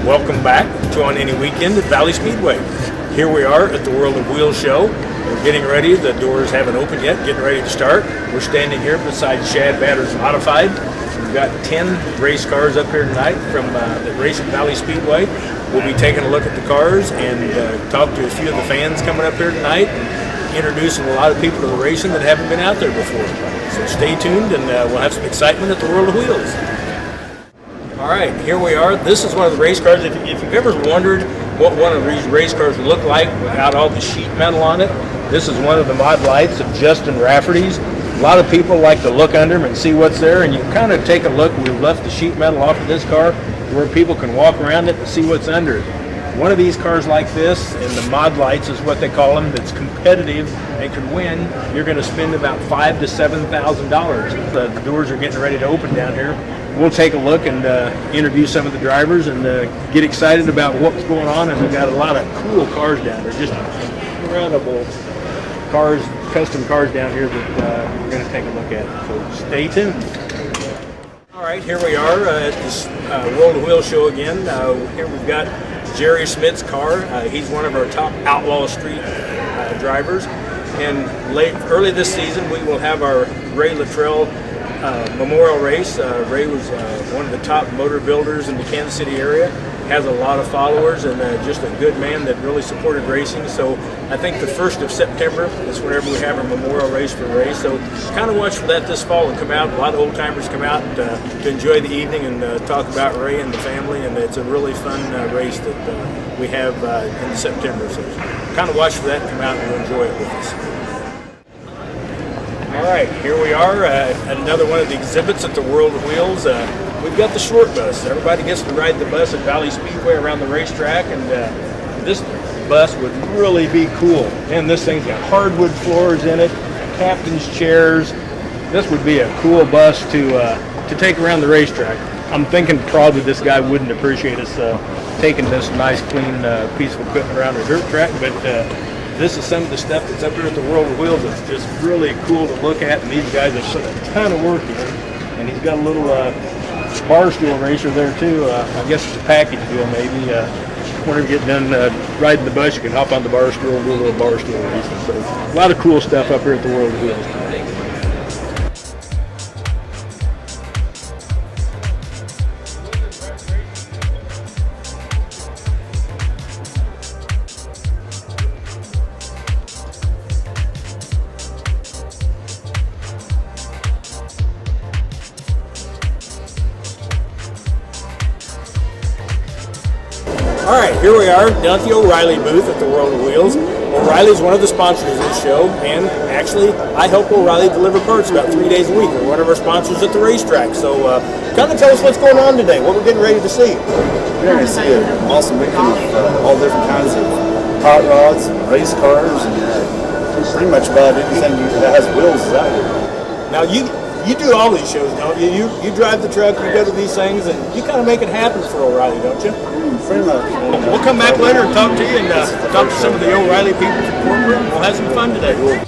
Welcome back to On Any Weekend at Valley Speedway. Here we are at the World of Wheels show. We're getting ready. The doors haven't opened yet. Getting ready to start. We're standing here beside Shad Batter's Modified. We've got 10 race cars up here tonight from the race at Valley Speedway. We'll be taking a look at the cars and talk to a few of the fans coming up here tonight and introducing a lot of people to the racing that haven't been out there before. So stay tuned and we'll have some excitement at the World of Wheels. All right, here we are. This is one of the race cars. If you've ever wondered what one of these race cars look like without all the sheet metal on it, this is one of the mod lights of Justin Rafferty's. A lot of people like to look under them and see what's there, and you kind of take a look. We've left the sheet metal off of this car where people can walk around it and see what's under it. One of these cars like this, and the mod lights is what they call them, that's competitive and can win, you're going to spend about $5,000 to $7,000. The doors are getting ready to open down here. We'll take a look and interview some of the drivers and get excited about what's going on. And we've got a lot of cool cars down there, just incredible cars, custom cars down here that we're going to take a look at. So stay tuned. All right, here we are at this World of Wheels show again. Here we've got Jerry Smith's car. He's one of our top outlaw street drivers. And early this season, we will have our Ray Luttrell Memorial Race. Ray was one of the top motor builders in the Kansas City area, has a lot of followers, and just a good man that really supported racing. So I think the 1st of September is whenever we have our Memorial Race for Ray. So kind of watch for that this fall and come out. A lot of old timers come out to enjoy the evening and talk about Ray and the family, and it's a really fun race that we have in September. So kind of watch for that and come out and enjoy it with us. All right, here we are at another one of the exhibits at the World of Wheels. We've got the short bus. Everybody gets to ride the bus at Valley Speedway around the racetrack, and this bus would really be cool. And this thing's got hardwood floors in it, captain's chairs. This would be a cool bus to take around the racetrack. I'm thinking probably this guy wouldn't appreciate us taking this nice, clean piece of equipment around the dirt track, but this is some of the stuff that's up here at the World of Wheels. It's just really cool to look at, and these guys have put a ton of work in. And he's got a little bar stool racer there too. I guess it's a package deal maybe. Whenever you get done riding the bus, you can hop on the bar stool and do a little bar stool racing. So a lot of cool stuff up here at the World of Wheels tonight. All right, here we are down at the O'Reilly booth at the World of Wheels. O'Reilly is one of the sponsors of this show, and actually I help O'Reilly deliver parts about 3 days a week. We're one of our sponsors at the racetrack. So kind of tell us what's going on today, what we're getting ready to see. We're going to see an awesome weekend of all different kinds of hot rods and race cars and pretty much about anything that has wheels is out here. Now you do all these shows, don't you? You drive the truck, you go to these things, and you kind of make it happen for O'Reilly, don't you? Pretty much. We'll come back later and talk to you and talk to some of the O'Reilly people from corporate. We'll have some fun today.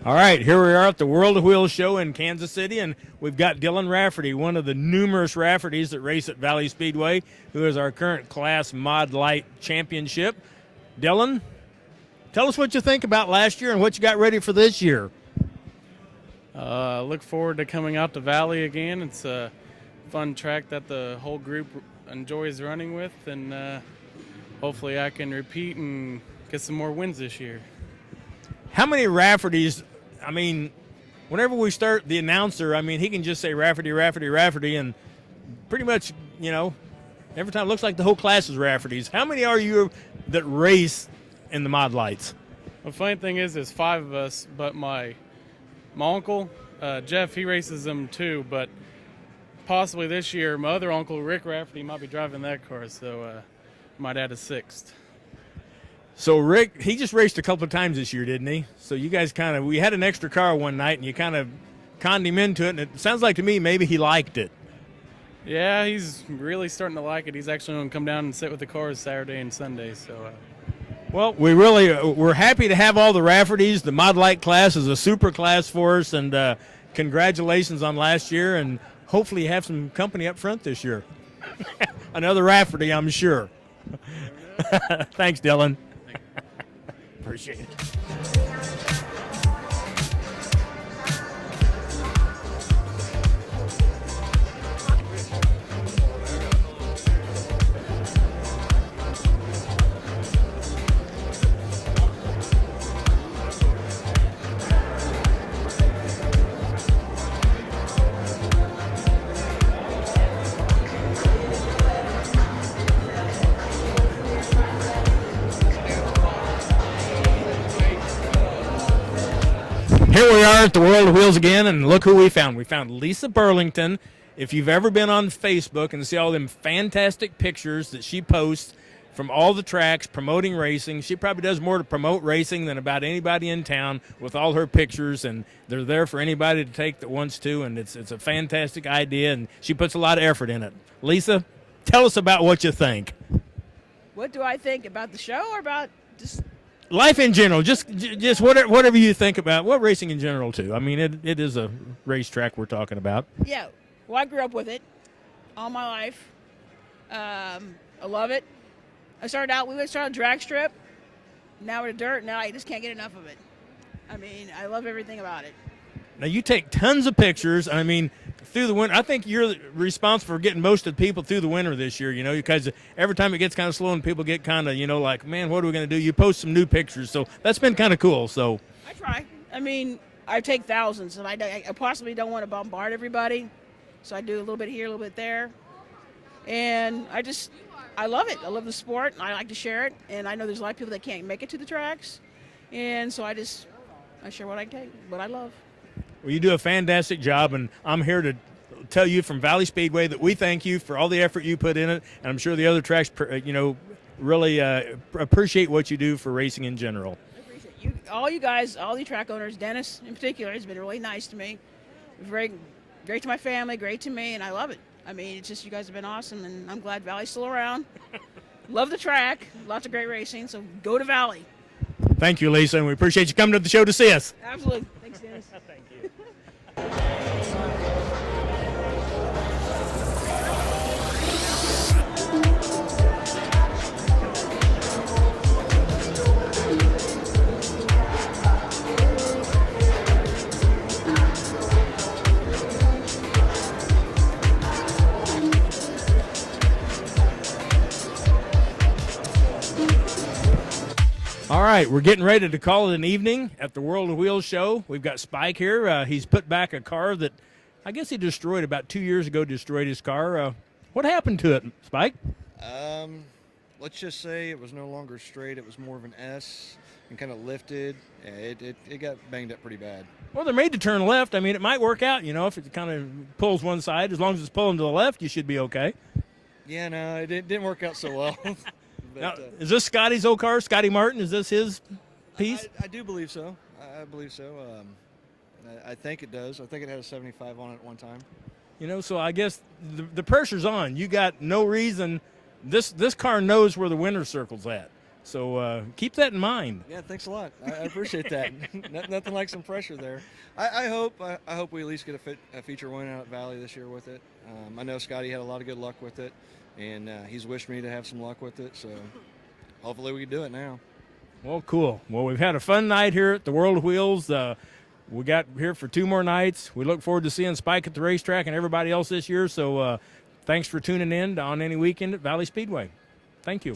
All right, here we are at the World of Wheels show in Kansas City, and we've got Dylan Rafferty, one of the numerous Raffertys that race at Valley Speedway, who is our current class Mod Light championship. Dylan, tell us what you think about last year and what you got ready for this year. Look forward to coming out to Valley again. It's a fun track that the whole group enjoys running with, and hopefully I can repeat and get some more wins this year. How many Raffertys? I mean, whenever we start, the announcer, I mean, he can just say Rafferty, Rafferty, Rafferty, and pretty much, you know, every time it looks like the whole class is Raffertys. How many are you that race in the Mod Lights? The funny thing is, there's 5 of us, but my uncle, Jeff, he races them too, but possibly this year, my other uncle, Rick Rafferty, might be driving that car, so might add a 6th. So Rick, he just raced a couple of times this year, didn't he? So you guys we had an extra car one night, and you kind of conned him into it, and it sounds like to me maybe he liked it. Yeah, he's really starting to like it. He's actually going to come down and sit with the cars Saturday and Sunday. So, well, we're happy to have all the Raffertys. The Mod Light class is a super class for us, and congratulations on last year, and hopefully you have some company up front this year. Another Rafferty, I'm sure. Thanks, Dylan. Appreciate it. Here we are at the World of Wheels again, and look who we found. We found Lisa Burlington. If you've ever been on Facebook and see all them fantastic pictures that she posts from all the tracks promoting racing, she probably does more to promote racing than about anybody in town with all her pictures, and they're there for anybody to take that wants to, and it's a fantastic idea, and she puts a lot of effort in it. Lisa, tell us about what you think. What do I think about the show or about just life in general? Just whatever you think about racing in general too. I mean, it is a racetrack we're talking about. Yeah, well, I grew up with it all my life. I love it. We started a drag strip. Now we're dirt. Now I just can't get enough of it. I mean, I love everything about it. Now you take tons of pictures. I mean, through the winter, I think you're responsible for getting most of the people through the winter this year, you know, because every time it gets kind of slow and people get kind of, you know, like, man, what are we going to do? You post some new pictures. So that's been kind of cool. So I try. I mean, I take thousands, and I possibly don't want to bombard everybody. So I do a little bit here, a little bit there. And I love it. I love the sport, and I like to share it. And I know there's a lot of people that can't make it to the tracks. And so I share what I take, what I love. Well, you do a fantastic job, and I'm here to tell you from Valley Speedway that we thank you for all the effort you put in it, and I'm sure the other tracks, you know, really appreciate what you do for racing in general. I appreciate you, all you guys, all the track owners. Dennis in particular has been really nice to me. Very great to my family, great to me, and I love it. I mean, it's just you guys have been awesome, and I'm glad Valley's still around. Love the track, lots of great racing, so go to Valley. Thank you, Lisa, and we appreciate you coming to the show to see us. Absolutely. Thanks, Dennis. Thank you. All right, we're getting ready to call it an evening at the World of Wheels show. We've got Spike here. He's put back a car that I guess he destroyed about 2 years ago, destroyed his car. What happened to it, Spike? Let's just say it was no longer straight. It was more of an S and kind of lifted. Yeah, it got banged up pretty bad. Well, they're made to turn left. I mean, it might work out, you know, if it kind of pulls one side. As long as it's pulling to the left, you should be okay. Yeah, no, it didn't work out so well. But, now, is this Scotty's old car, Scotty Martin? Is this his piece? I do believe so. I believe so. I think it does. I think it had a 75 on it at one time. You know, so I guess the pressure's on. You got no reason. This car knows where the winner's circle's at. So keep that in mind. Yeah, thanks a lot. I appreciate that. Nothing like some pressure there. I hope we at least get a feature win out at Valley this year with it. I know Scotty had a lot of good luck with it, and he's wished me to have some luck with it. So hopefully we can do it now. Well, cool. Well, we've had a fun night here at the World of Wheels. We got here for 2 more nights. We look forward to seeing Spike at the racetrack and everybody else this year. So thanks for tuning in on Any Weekend at Valley Speedway. Thank you.